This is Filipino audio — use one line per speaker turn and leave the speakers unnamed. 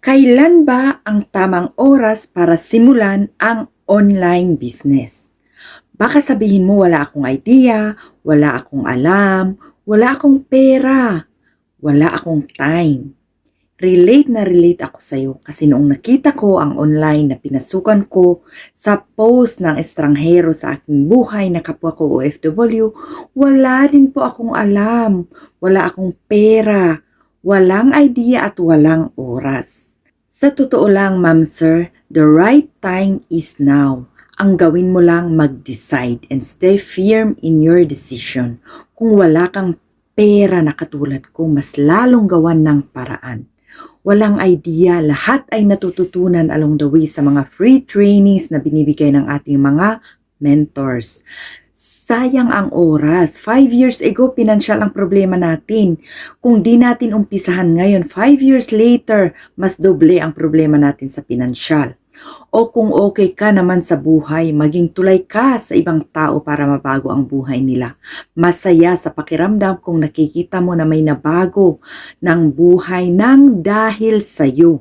Kailan ba ang tamang oras para simulan ang online business? Baka sabihin mo wala akong idea, wala akong alam, wala akong pera, wala akong time. Relate na relate ako sa'yo kasi noong nakita ko ang online na pinasukan ko sa post ng estranghero sa aking buhay na kapwa ko OFW, wala din po akong alam, wala akong pera, walang idea at walang oras. Sa totoo lang, ma'am sir, the right time is now. Ang gawin mo lang mag-decide and stay firm in your decision. Kung wala kang pera na katulad ko, mas lalong gawan ng paraan. Walang idea, lahat ay natututunan along the way sa mga free trainings na binibigay ng ating mga mentors. Sayang ang oras. 5 years ago, pinansyal ang problema natin. Kung di natin umpisahan ngayon, 5 years later, mas doble ang problema natin sa pinansyal. O kung okay ka naman sa buhay, maging tulay ka sa ibang tao para mabago ang buhay nila. Masaya sa pakiramdam kung nakikita mo na may nabago ng buhay nang dahil sa'yo.